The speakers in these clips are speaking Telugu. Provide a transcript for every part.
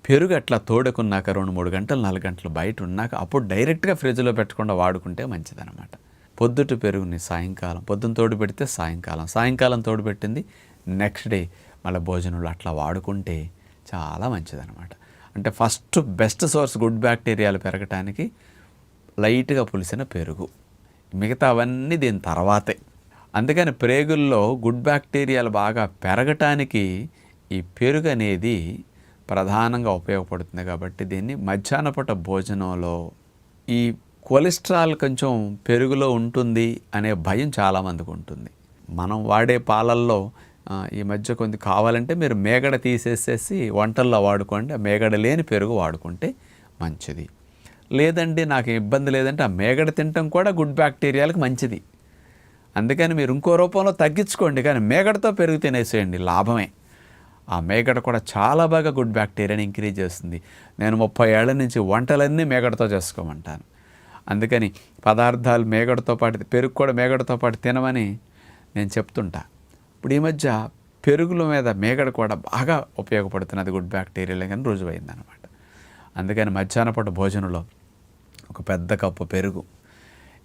పెరుగు అట్లా తోడుకున్నాక 2-3 గంటలు 4 గంటలు బయట ఉన్నాక అప్పుడు డైరెక్ట్గా ఫ్రిడ్జ్లో పెట్టకుండా వాడుకుంటే మంచిదన్నమాట. పొద్దుట పెరుగుని సాయంకాలం, పొద్దున తోడు పెడితే సాయంకాలం, సాయంకాలం తోడు పెట్టింది నెక్స్ట్ డే మళ్ళీ భోజనంలో అట్లా వాడుకుంటే చాలా మంచిదన్నమాట. అంటే ఫస్ట్ బెస్ట్ సోర్స్ గుడ్ బ్యాక్టీరియాలు పెరగటానికి లైట్గా పులిసిన పెరుగు, మిగతా అవన్నీ దీని తర్వాతే. అందుకని ప్రేగుల్లో గుడ్ బ్యాక్టీరియాలు బాగా పెరగటానికి ఈ పెరుగు అనేది ప్రధానంగా ఉపయోగపడుతుంది. కాబట్టి దీన్ని మధ్యాహ్న పూట భోజనంలో, ఈ కొలెస్ట్రాల్ కొంచెం పెరుగులో ఉంటుంది అనే భయం చాలామందికి ఉంటుంది. మనం వాడే పాలల్లో ఈ మధ్య కొంచెం కావాలంటే మీరు మేగడ తీసేసేసి వంటల్లో వాడుకోండి, ఆ మేగడ లేని పెరుగు వాడుకుంటే మంచిది. లేదండి నాకు ఇబ్బంది లేదంటే ఆ మేగడ తినటం కూడా గుడ్ బ్యాక్టీరియాలకు మంచిది. అందుకని మీరు ఇంకో రూపంలో తగ్గించుకోండి, కానీ మేగడతో పెరుగు తినేసేయండి, లాభమే. ఆ మేగడ కూడా చాలా బాగా గుడ్ బ్యాక్టీరియాని ఇంక్రీజ్ చేస్తుంది. నేను 30 ఏళ్ల నుంచి వంటలన్నీ మేగడతో చేసుకోమంటాను. అందుకని పదార్థాలు మేగడతో పాటు, పెరుగు కూడా మేగడతో పాటు తినమని నేను చెప్తుంటా. ఇప్పుడు ఈ మధ్య పెరుగుల మీద మేగడ కూడా బాగా ఉపయోగపడుతున్నది గుడ్ బ్యాక్టీరియాలు కానీ రుజువైందనమాట. అందుకని మధ్యాహ్న పూట భోజనంలో ఒక పెద్ద కప్పు పెరుగు,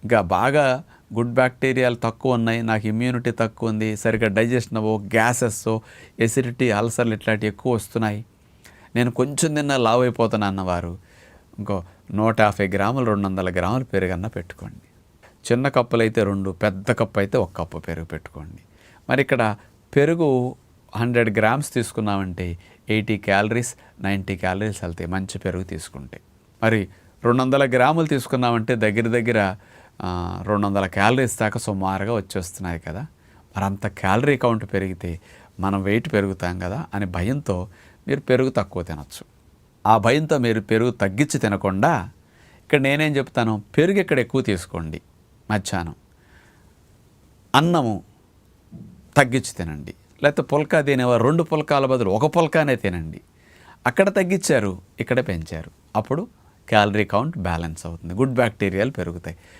ఇంకా బాగా గుడ్ బ్యాక్టీరియాలు తక్కువ ఉన్నాయి, నాకు ఇమ్యూనిటీ తక్కువ ఉంది, సరిగ్గా డైజెషన్ అవ్వో, గ్యాసెస్, ఎసిడిటీ, అల్సర్లు ఇట్లాంటివి ఎక్కువ వస్తున్నాయి, నేను కొంచెం తిన్నా లావు అయిపోతాను అన్నవారు ఇంకో 150 గ్రాములు 200 గ్రాములు పెరుగన్న పెట్టుకోండి. చిన్న కప్పులు అయితే 2, పెద్ద కప్పు అయితే 1 కప్పు పెరుగు పెట్టుకోండి. మరి ఇక్కడ పెరుగు 100 గ్రామ్స్ తీసుకున్నామంటే 80 క్యాలరీస్ 90 క్యాలరీస్ వెళ్తాయి మంచి పెరుగు తీసుకుంటే. మరి 200 గ్రాములు తీసుకున్నామంటే దగ్గర దగ్గర 200 క్యాలరీస్ దాకా సుమారుగా వచ్చేస్తున్నాయి కదా. మరి అంత క్యాలరీ కౌంట్ పెరిగితే మనం వెయిట్ పెరుగుతాం కదా అని భయంతో మీరు పెరుగు తక్కువ తినచ్చు. ఆ భయంతో మీరు పెరుగు తగ్గించి తినకుండా ఇక్కడ నేనేం చెప్తాను, పెరుగు ఇక్కడ ఎక్కువ తీసుకోండి, మధ్యాహ్నం అన్నము తగ్గించి తినండి. లేకపోతే పుల్కా తినేవారు 2 పుల్కాల బదులు 1 పుల్కానే తినండి. అక్కడ తగ్గించారు, ఇక్కడ పెంచారు, అప్పుడు క్యాలరీ కౌంట్ బ్యాలెన్స్ అవుతుంది, గుడ్ బ్యాక్టీరియాలు పెరుగుతాయి.